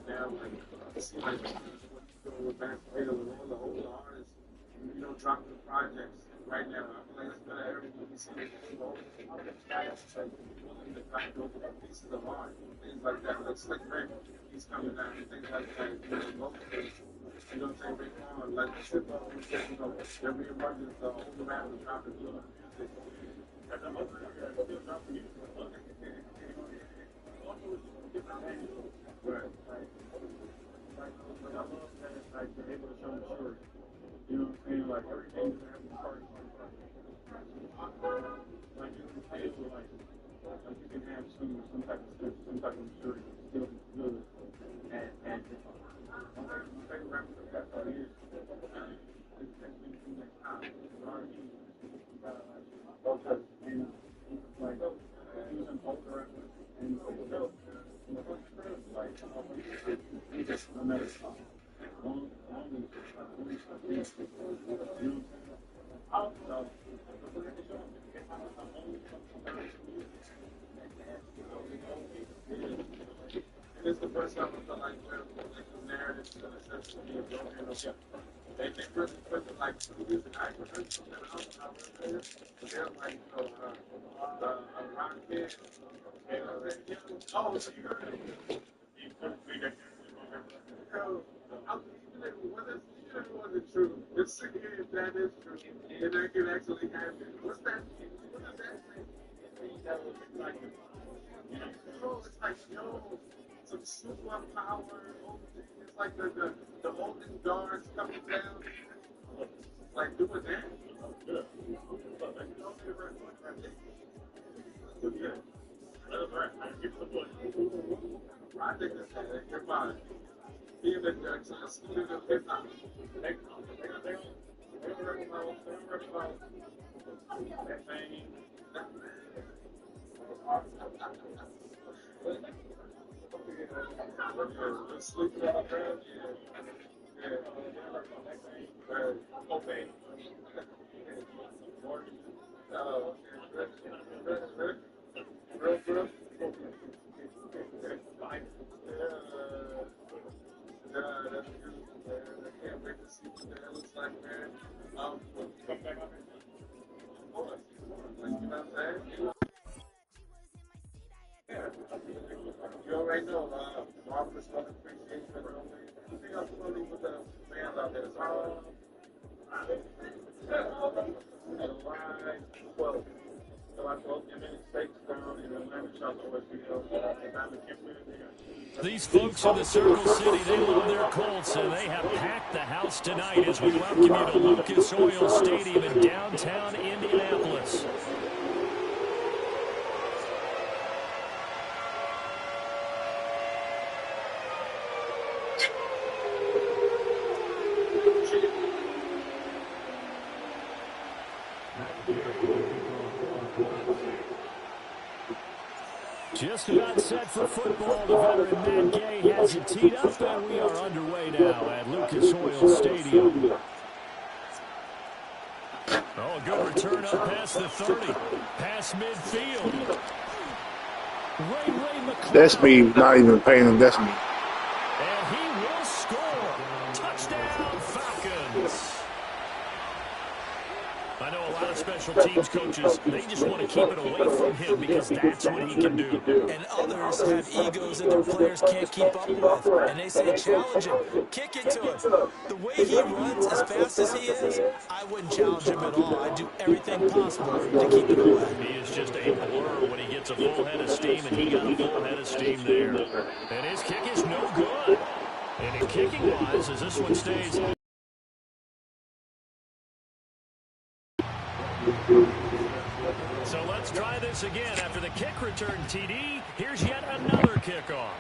now, like, it seems like what you're doing with Matt with all the older artists, dropping the projects right now. I feel like it's better everything we see. The fact that the pieces of art, things like that, like Slick Rick, he's coming out and things like that. Local things, what I'm saying? Rick on, like the shit that we said, they're reemerging the older rappers dropping new music. And I'm over here still dropping music. Right. Like I love that, like they're able to show the story. You know what I'm saying? Like everything that happens part. Like you can feel like you can have some type of sense, some type of maturity, still be good. And my favorite rapper for the past 5 years is actually like R&B. Because and like using older rappers and like he just another song. Long it's the first time I felt like the narrative to the sense to be a broken. They really put the like using acronyms and I don't know how it is, but they're like rock kid. Oh, so you heard it? Even if it wasn't true, it's sick here if that is true, and that can actually happen. What's that? What does that mean? That was exciting. It's like, some superpower. It's like the holding guards coming down, like doing that. Yeah. Project is your body. Being a student of hip hop. They don't recognize that thing. Sleeping on the ground, okay. Real good. That's beautiful, man. I can't wait to see what the hell it's like, man. Come back up here. Of course. Like, you know what I'm saying? Yeah. You already know, marvelous love appreciation for the whole thing. Anything else you want to leave with the fans out there? Well, so I told him in States down in Atlanta, Southwest, these folks in the Circle City, they love their Colts, and they have packed the house tonight as we welcome you to Lucas Oil Stadium in downtown Indianapolis. Just about set for football. The veteran Matt Gay has it teed up, and we are underway now at Lucas Oil Stadium. Oh, a good return up past the 30. Past midfield. Ray That's me not even paying him. That's me. And he will score. Touchdown, Falcons. I know a lot of special teams coaches, they just want to keep it away from him because that's what he can do. And others have egos that their players can't keep up with. And they say, challenge him, kick it to him. The way he runs as fast as he is, I wouldn't challenge him at all. I'd do everything possible to keep it away. He is just a blur when he gets a full head of steam, and he got a full head of steam there. And his kick is no good. And in kicking-wise, as this one stays... So let's try this again. After the kick return TD, here's yet another kickoff.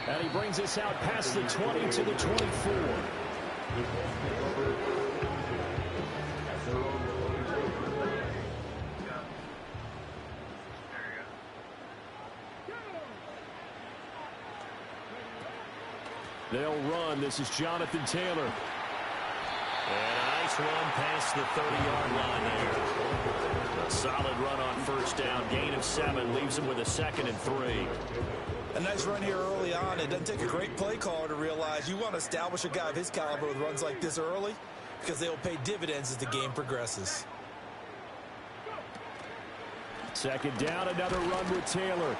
And he brings us out past the 20 to the 24. They'll run. This is Jonathan Taylor. And a nice gets one past the 30-yard line there. A solid run on first down. Gain of 7 leaves him with a 2nd and 3. A nice run here early on. It doesn't take a great play caller to realize you want to establish a guy of his caliber with runs like this early because they will pay dividends as the game progresses. 2nd down, another run with Taylor.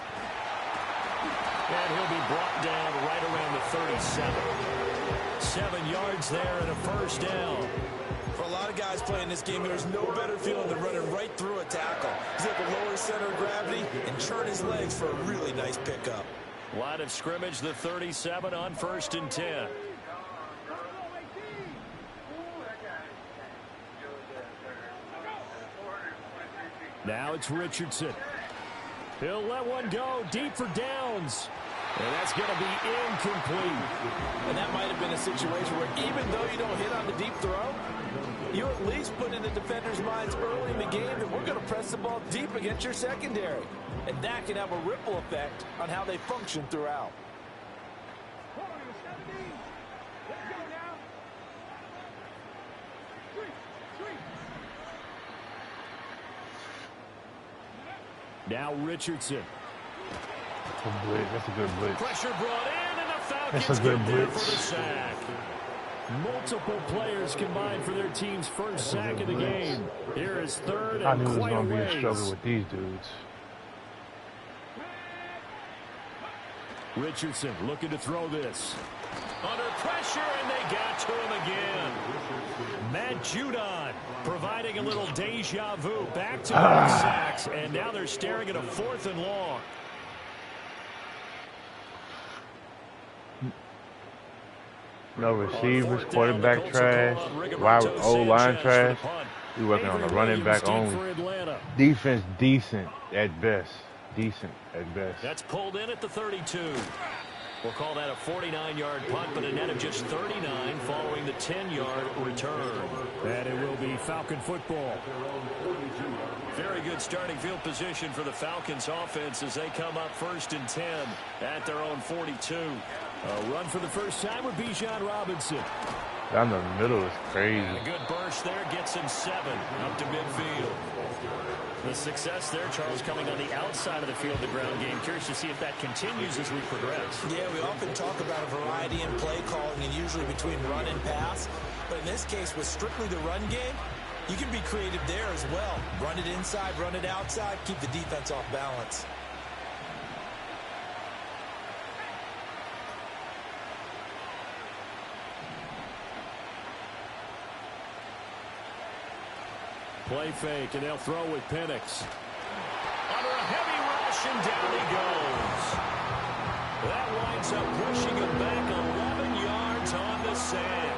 And he'll be brought down right around the 37. 7 yards there and a first down. For a lot of guys playing this game, there's no better feeling than running right through a tackle. He's able to lower his center of gravity and churn his legs for a really nice pickup. Line of scrimmage, the 37 on 1st and 10. Now it's Richardson. He'll let one go deep for downs. And that's going to be incomplete. And that might have been a situation where even though you don't hit on the deep throw, you at least put in the defender's minds early in the game that we're going to press the ball deep against your secondary. And that can have a ripple effect on how they function throughout. Now Richardson. That's a good blitz. Pressure brought in, and the Falcons That's a good get there blitz. for the sack. Multiple players combined for their team's first sack of the game. Here is 3rd I and knew it was quite a going to be a ways. struggle with these dudes. Richardson looking to throw this. Under pressure, and they got to him again. Matt Judon providing a little deja vu. Back to back sacks, and now they're staring at a 4th and long. No receivers, quarterback trash, O-line trash. We working on the running back only. Defense decent at best. Decent at best. That's pulled in at the 32. We'll call that a 49-yard punt, but a net of just 39 following the 10-yard return. And it will be Falcon football. Very good starting field position for the Falcons offense as they come up 1st and 10 at their own 42. A run for the first time with Bijan Robinson. Down the middle is crazy. And a good burst there gets him 7 up to midfield. The success there, Charles, coming on the outside of the field, the ground game. Curious to see if that continues as we progress. Yeah, we often talk about a variety in play calling and usually between run and pass. But in this case, with strictly the run game, you can be creative there as well. Run it inside, run it outside, keep the defense off balance. Play fake, and they'll throw with Penix. Under a heavy rush, and down he goes. That winds up pushing him back 11 yards on the sack.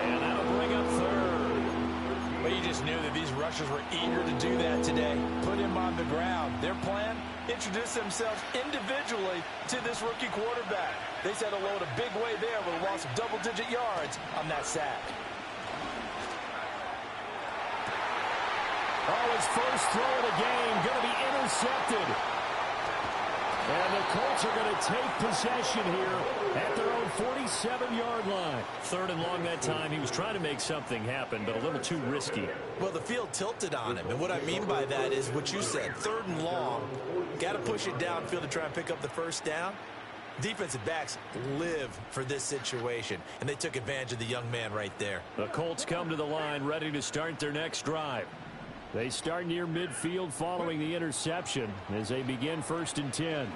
And that'll bring up 3rd. But you just knew that these rushers were eager to do that today. Put him on the ground. Their plan, introduce themselves individually to this rookie quarterback. They set a load a big way there with a loss of double-digit yards on that sack. Oh, his first throw of the game going to be intercepted. And the Colts are going to take possession here at their own 47-yard line. 3rd and long that time. He was trying to make something happen, but a little too risky. Well, the field tilted on him, and what I mean by that is what you said, 3rd and long. Got to push it downfield to try and pick up the first down. Defensive backs live for this situation, and they took advantage of the young man right there. The Colts come to the line ready to start their next drive. They start near midfield following the interception as they begin 1st and 10.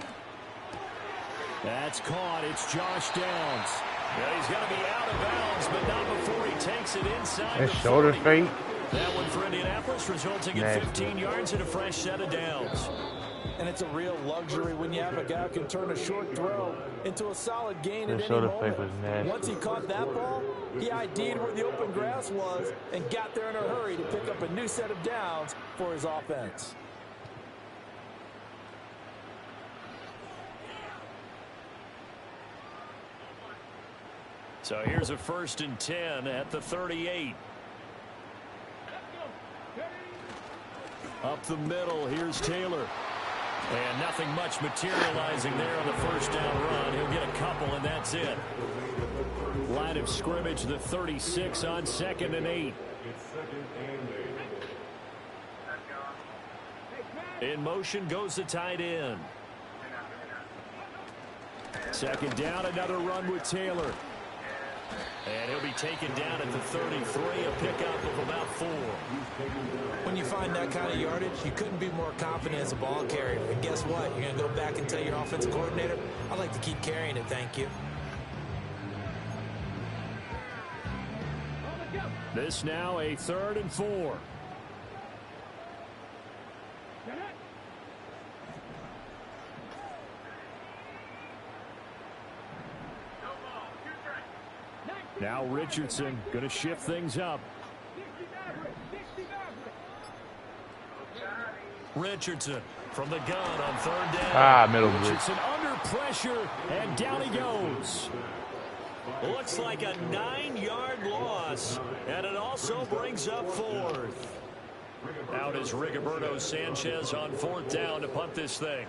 That's caught. It's Josh Downs. Yeah, he's going to be out of bounds, but not before he takes it inside That the shoulder 40. fake. That one for Indianapolis, resulting in 15 yards and a fresh set of downs. And it's a real luxury when you have a guy who can turn a short throw into a solid gain at any shoulder moment. fake was nasty. Once he caught that ball, he ID'd where the open grass was and got there in a hurry to pick up a new set of downs for his offense. So here's a 1st and 10 at the 38. Up the middle, here's Taylor. And nothing much materializing there on the first down run. He'll get a couple, and that's it. Line of scrimmage, the 36 on 2nd and 8. In motion goes the tight end. 2nd down, another run with Taylor. And he'll be taken down at the 33, a pickup of about 4. When you find that kind of yardage, you couldn't be more confident as a ball carrier. And guess what? You're going to go back and tell your offensive coordinator, I'd like to keep carrying it, thank you. This now a 3rd and 4. Now Richardson going to shift things up. Richardson from the gun on 3rd down. Middle Richardson under pressure, and down he goes. Looks like a 9-yard loss, and it also brings up 4th. Out is Rigoberto Sanchez on 4th down to punt this thing.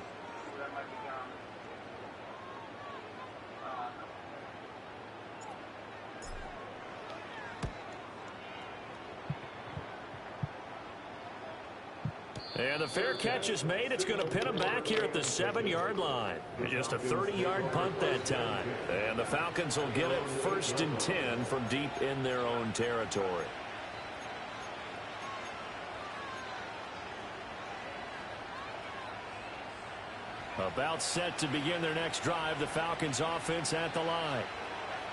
And the fair catch is made. It's going to pin him back here at the 7-yard line. Just a 30-yard punt that time. And the Falcons will get it 1st and 10 from deep in their own territory. About set to begin their next drive, the Falcons offense at the line.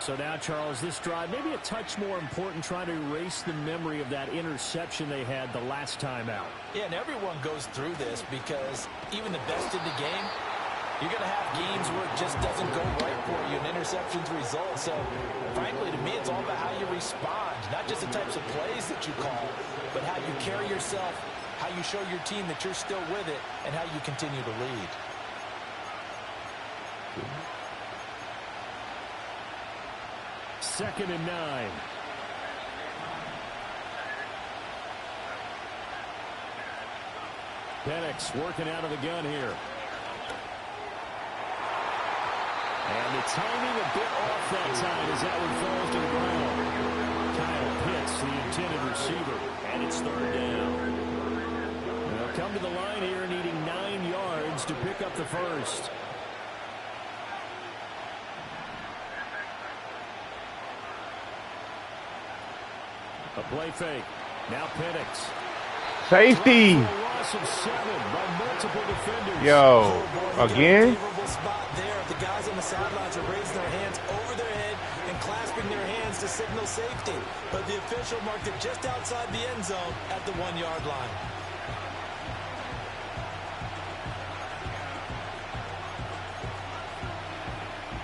So now, Charles, this drive maybe a touch more important, trying to erase the memory of that interception they had the last time out. Yeah, and everyone goes through this because even the best in the game, you're going to have games where it just doesn't go right for you, and interceptions result. So, frankly, to me, it's all about how you respond, not just the types of plays that you call, but how you carry yourself, how you show your team that you're still with it, and how you continue to lead. Second and 9. Penix working out of the gun here. And the timing a bit off that time as that one falls to the ground. Kyle Pitts, the intended receiver, and it's 3rd down. They'll come to the line here needing 9 yards to pick up the 1st. A play fake. Now Penix. Safety. Loss of 7 by multiple defenders. Yo, again? Spot there. The guys on the sidelines are raising their hands over their head and clasping their hands to signal safety. But the official marked it just outside the end zone at the 1-yard line.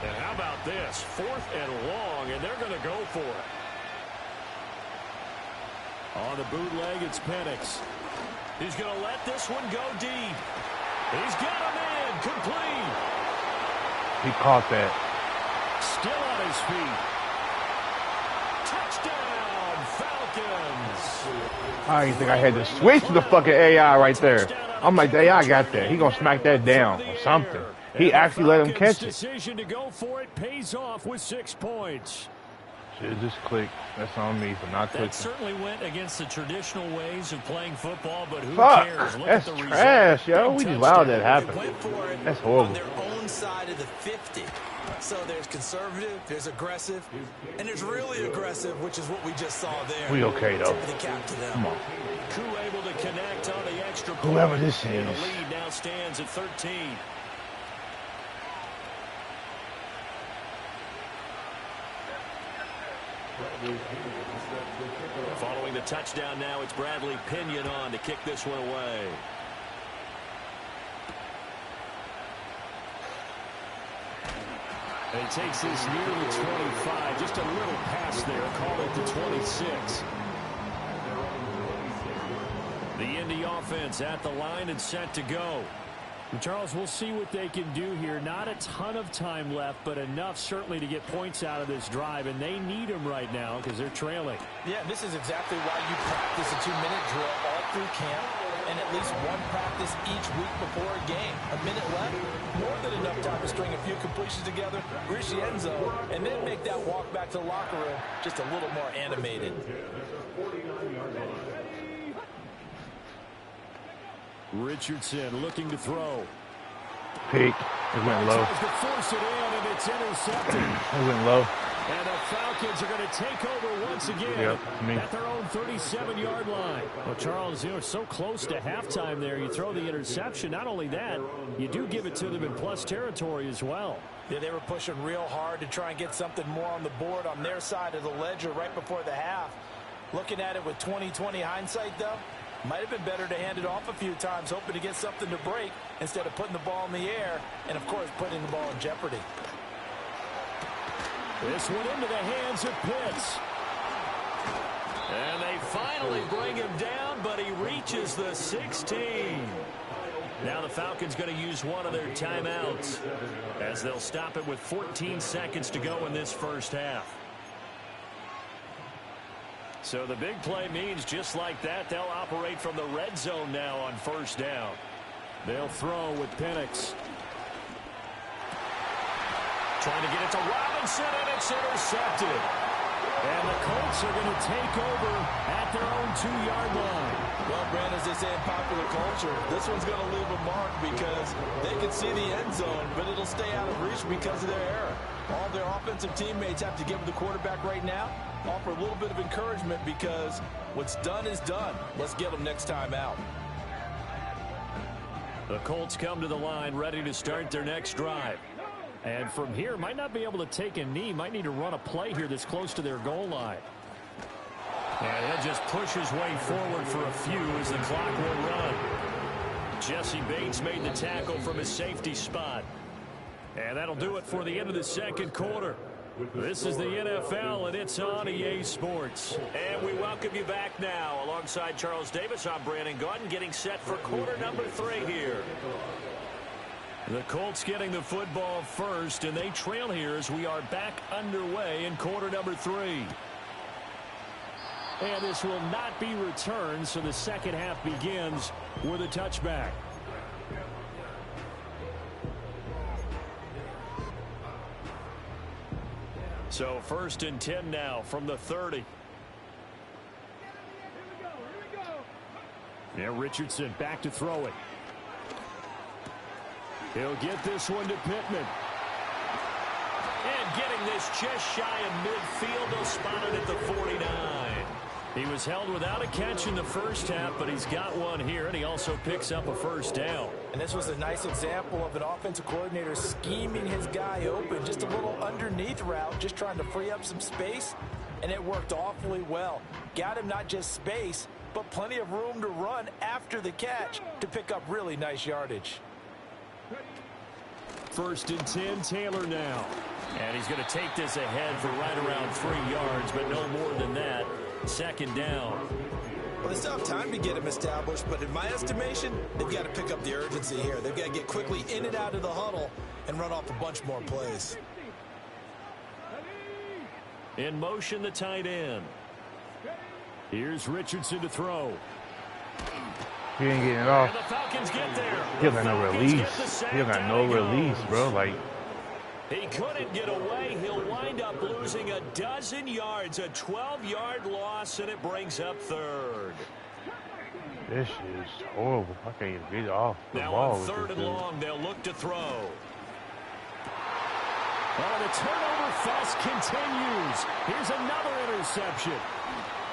And how about this? 4th and long, and they're going to go for it. On the bootleg, it's Penix. He's going to let this one go deep. He's got a man complete. He caught that. Still on his feet. Touchdown, Falcons. I didn't think I had to switch to the fucking AI right there. I'm like, the AI got that. He going to smack that down or something. He actually let him catch it. Decision to go for it pays off with 6 points. Should just click. That's on me for not clicking. That certainly went against the traditional ways of playing football, but who Fuck, cares? Look that's at the trash, result. yo. We just allowed that to happen. They went for it That's horrible. on their own side of the 50. So there's conservative, there's aggressive, and there's really aggressive, which is what we just saw there. We okay, though. Tip of the cap to them. Come on. Coup able to connect on the extra point. Whoever this And the is. lead now stands at 13. Following the touchdown now, it's Bradley Pinion on to kick this one away. And he takes this near the 25. Just a little pass there. Call it the 26. The Indy offense at the line and set to go. And Charles, we'll see what they can do here. Not a ton of time left, but enough certainly to get points out of this drive, and they need them right now because they're trailing. Yeah, this is exactly why you practice a 2-minute drill all through camp and at least one practice each week before a game. A minute left, more than enough time to string a few completions together, reach the end zone, and then make that walk back to the locker room just a little more animated. Richardson looking to throw. Peak. It went low. Tries to force it in, and it's intercepted. It went low. And the Falcons are going to take over once again at their own 37-yard line. Well, Charles, you're so close to halftime there. You throw the interception. Not only that, you do give it to them in plus territory as well. Yeah, they were pushing real hard to try and get something more on the board on their side of the ledger right before the half. Looking at it with 20/20 hindsight, though, might have been better to hand it off a few times, hoping to get something to break instead of putting the ball in the air and, of course, putting the ball in jeopardy. This one into the hands of Pitts. And they finally bring him down, but he reaches the 16. Now the Falcons going to use one of their timeouts as they'll stop it with 14 seconds to go in this first half. So the big play means just like that, they'll operate from the red zone now on first down. They'll throw with Penix. Trying to get it to Robinson, and it's intercepted. And the Colts are going to take over at their own 2-yard line. Well, Brand, as they say in popular culture, this one's going to leave a mark because they can see the end zone, but it'll stay out of reach because of their error. All their offensive teammates have to give the quarterback right now, offer a little bit of encouragement because what's done is done. Let's get them next time out. The Colts come to the line ready to start their next drive. And from here, might not be able to take a knee. Might need to run a play here that's close to their goal line. And he'll just push his way forward for a few as the clock will run. Jesse Bates made the tackle from his safety spot. And that'll do it for the end of the second quarter. This is the NFL, and it's on EA Sports. And we welcome you back now. Alongside Charles Davis, I'm Brandon Gordon, getting set for quarter number 3 here. The Colts getting the football first, and they trail here as we are back underway in quarter number 3. And this will not be returned, so the second half begins with a touchback. So 1st and 10 now from the 30. Yeah, Richardson back to throw it. He'll get this one to Pittman. And getting this just shy of midfield, they'll spot it at the 49. He was held without a catch in the first half, but he's got one here, and he also picks up a first down. And this was a nice example of an offensive coordinator scheming his guy open. Just a little underneath route, just trying to free up some space, and it worked awfully well. Got him not just space, but plenty of room to run after the catch to pick up really nice yardage. 1st and 10, Taylor now. And he's going to take this ahead for right around 3 yards, but no more than that. 2nd down. Well, they still have time to get him established, but in my estimation, they've got to pick up the urgency here. They've got to get quickly in and out of the huddle and run off a bunch more plays. In motion, the tight end. Here's Richardson to throw. He ain't getting it off. And the Falcons get there. He got no release. He got no release, bro. Like, he couldn't get away. He'll wind up losing a dozen yards, a 12-yard loss, and it brings up 3rd. this is horrible. I can't even get it off the now ball. On 3rd and long, they'll look to throw. Oh, the turnover fest continues. Here's another interception.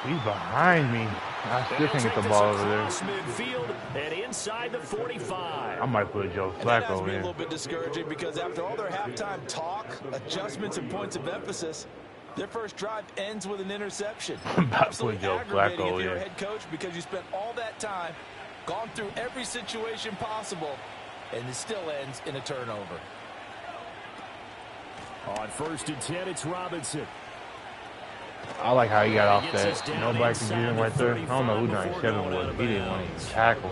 He's behind me. I still can't get the ball over there. Midfield and inside the 45. I might put Joe And that has Flacco to be a in. little bit discouraging because after all their halftime talk, adjustments, and points of emphasis, their first drive ends with an interception. I'm about to put Absolutely Joe aggravating Flacco if you're a in. head coach because you spent all that time, gone through every situation possible, and it still ends in a turnover. On 1st and 10, it's Robinson. I like how he got off that. Nobody can get him right there. I don't know who 97 was. He didn't want to tackle.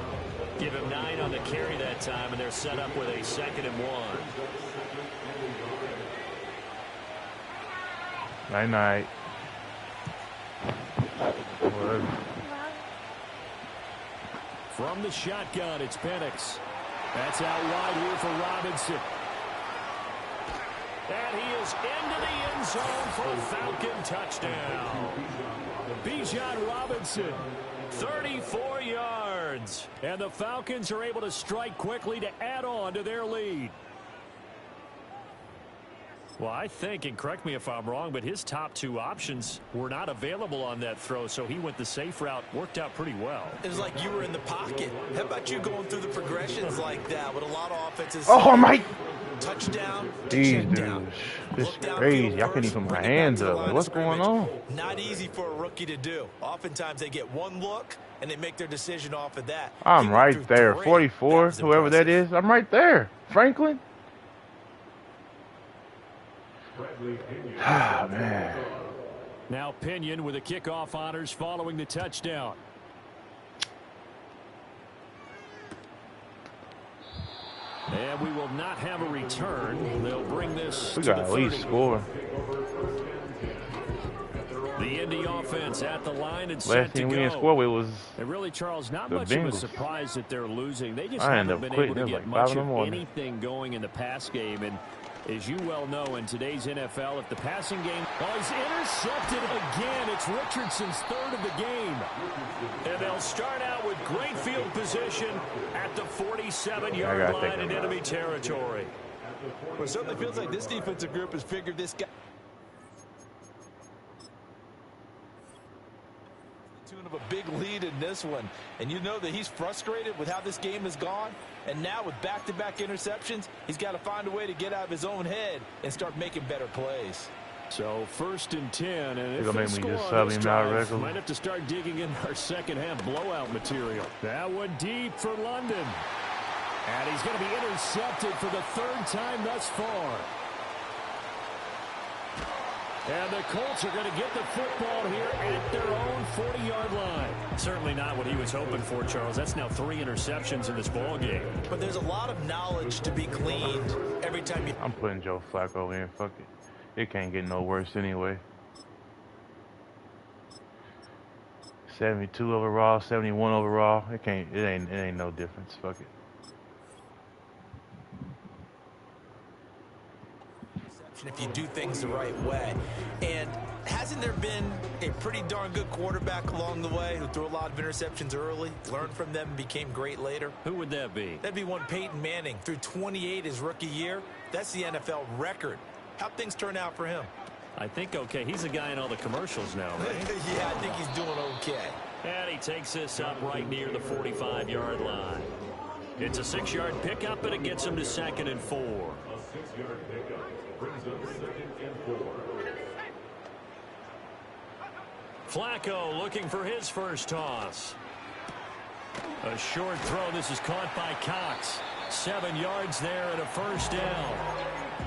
Give him 9 on the carry that time, and they're set up with a 2nd and 1. Night-night. From the shotgun, it's Penix. That's out wide here for Robinson. And he is into the end zone for a Falcon touchdown. Bijan Robinson, 34 yards. And the Falcons are able to strike quickly to add on to their lead. Well, I think, and correct me if I'm wrong, but his top two options were not available on that throw, so he went the safe route. Worked out pretty well. It was like you were in the pocket. How about you going through the progressions like that with a lot of offenses? Oh, my. Touchdown. These dudes. This is crazy. I can't even put my hands up. Like, what's going on? Not easy for a rookie to do. Oftentimes they get one look and they make their decision off of that. I'm right there. 44, whoever that is. I'm right there. Franklin. Ah, man. Now Pinion with the kickoff honors following the touchdown. And we will not have a return. They'll bring this we to got the at 30. least score. The Indy offense at the line and Last set to team we go. didn't score with was And really, Charles, not the much of a Bengals. surprise that they're losing. They just I haven't ended up been quitting. able to It was get like much 5 in the of morning. anything going in the pass game. And as you well know, in today's NFL, if the passing game is intercepted again, it's Richardson's third of the game. And they'll start out with great field position at the 47-yard line in enemy territory. Well, it certainly feels like this defensive group has figured this guy. Tune of a big lead in this one, and you know that he's frustrated with how this game has gone. And now with back-to-back interceptions, he's got to find a way to get out of his own head and start making better plays. So 1st and 10, and if They're they gonna make me score just on sub this him out drive, regularly. might have to start digging in our second-half blowout material. That one deep for London. And he's going to be intercepted for the third time thus far. And the Colts are going to get the football here at their own 40-yard line. Certainly not what he was hoping for, Charles. That's now 3 interceptions in this ball game. But there's a lot of knowledge to be gleaned every time you... I'm putting Joe Flacco in. Fuck it. It can't get no worse anyway. 72 overall, 71 overall. It ain't no difference. Fuck it. If you do things the right way. And hasn't there been a pretty darn good quarterback along the way who threw a lot of interceptions early, learned from them, and became great later? Who would that be? That'd be one Peyton Manning. Threw 28 his rookie year. That's the NFL record. How'd things turn out for him? I think okay. He's a guy in all the commercials now, right? Yeah, I think he's doing okay. And he takes this up right near the 45-yard line. It's a 6-yard pickup, and it gets him to 2nd and 4. Flacco looking for his first toss. A short throw. This is caught by Cox. 7 yards there and a first down.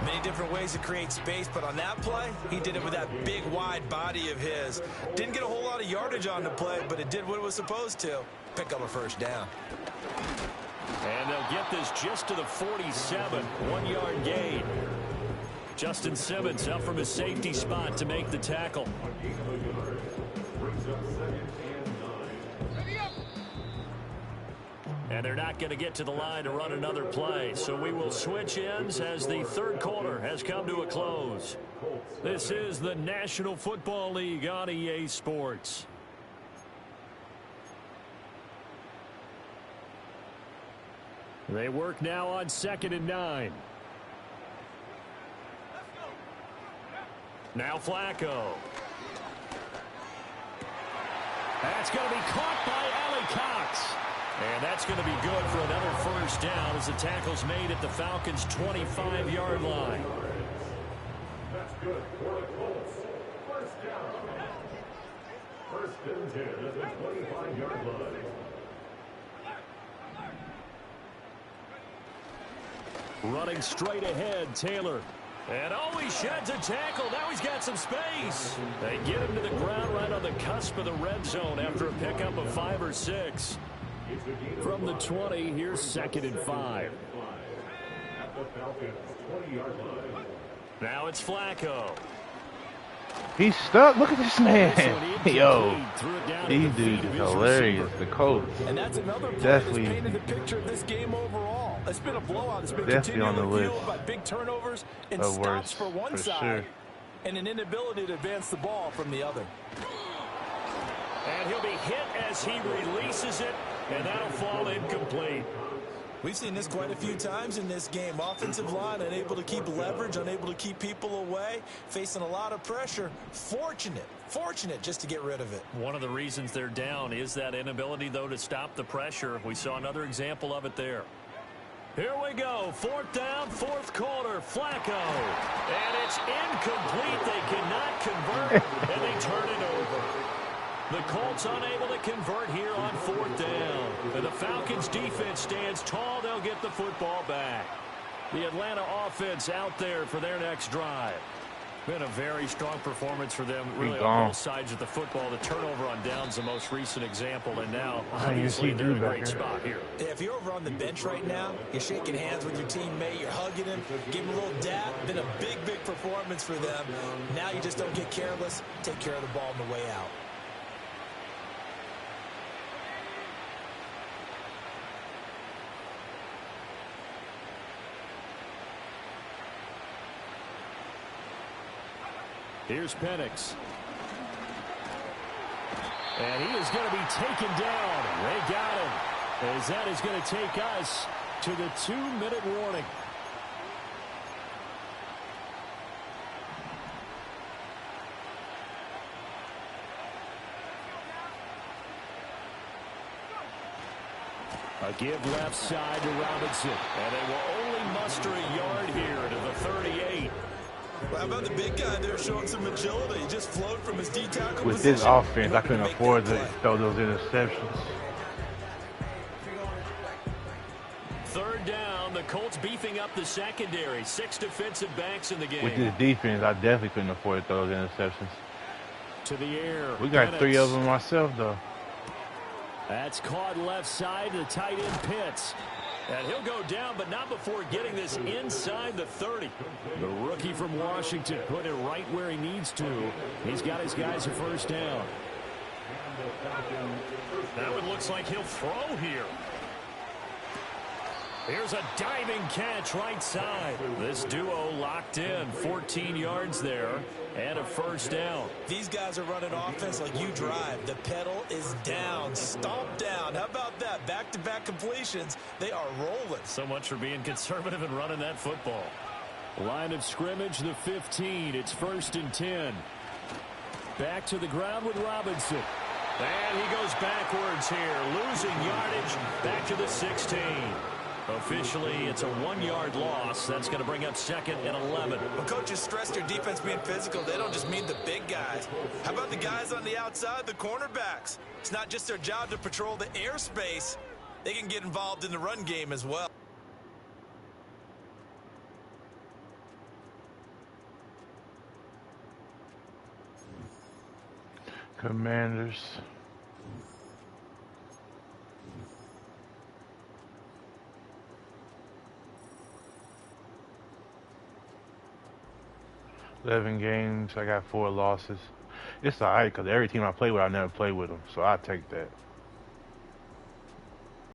Many different ways to create space, but on that play, he did it with that big, wide body of his. Didn't get a whole lot of yardage on the play, but it did what it was supposed to. Pick up a first down. And they'll get this just to the 47. 1-yard gain. Justin Simmons up from his safety spot to make the tackle. And they're not going to get to the line to run another play. So we will switch ends as the third quarter has come to a close. This is the National Football League on EA Sports. They work now on 2nd and 9. Now Flacco. That's going to be caught by Ali Cox. And that's going to be good for another first down as the tackle's made at the Falcons' 25-yard line. That's good for the Colts. First down. 1st and 10 at the 25-yard line. Running straight ahead, Taylor. And he sheds a tackle. Now he's got some space. They get him to the ground right on the cusp of the red zone after a pickup of 5 or 6. From the 20, here's 2nd and 5. At the Falcons' 20-yard line. Now it's Flacco. He's stuck. Look at this man. Yo, Threw it down at these the feet dudes of is his hilarious. receiver. The Colts. And that's another play that's Definitely, painted the picture of this game overall. It's been a blowout. It's been definitely on the continually list fueled by big turnovers and of stops worst, for one for side sure. and an inability to advance the ball from the other. And he'll be hit as he releases it, and that'll fall incomplete. We've seen this quite a few times in this game. Offensive line unable to keep leverage, unable to keep people away, facing a lot of pressure. Fortunate just to get rid of it. One of the reasons they're down is that inability, though, to stop the pressure. We saw another example of it there. Here we go. 4th down, 4th quarter. Flacco. And it's incomplete. They cannot convert, and they turn it over. The Colts unable to convert here on 4th down. And the Falcons defense stands tall. They'll get the football back. The Atlanta offense out there for their next drive. Been a very strong performance for them, really on both sides of the football. The turnover on down's the most recent example, and now obviously they're in a great spot here. Yeah, if you're over on the bench right now, you're shaking hands with your teammate, you're hugging him, giving him a little dap. Been a big performance for them. Now you just don't get careless. Take care of the ball on the way out. Here's Penix. And he is going to be taken down. They got him. As that is going to take us to the 2-minute warning. A give left side to Robinson. And they will only muster a yard here to the 38. How about the big guy there showing some agility? He just flowed from his D-tackle With this offense, I couldn't afford to throw those interceptions. 3rd down, the Colts beefing up the secondary. 6 defensive backs in the game. With this defense, I definitely couldn't afford to throw those interceptions. To the air. We got Penix. 3 of them myself, though. That's caught left side to the tight end Pitts. And he'll go down, but not before getting this inside the 30. The rookie from Washington put it right where he needs to. He's got his guys a 1st down. That one looks like he'll throw here. Here's a diving catch right side. This duo locked in. 14 yards there and a 1st down. These guys are running offense like you drive. The pedal is down. Stomp down. How about that? Back-to-back completions. They are rolling. So much for being conservative and running that football. Line of scrimmage, the 15. It's 1st and 10. Back to the ground with Robinson. And he goes backwards here. Losing yardage. Back to the 16. Officially, it's a 1-yard loss. That's going to bring up 2nd and 11. When coaches stress their defense being physical, they don't just mean the big guys. How about the guys on the outside, the cornerbacks? It's not just their job to patrol the airspace. They can get involved in the run game as well. Commanders. $11 games. I got 4 losses. It's alright because every team I play with, I never play with them, so I take that.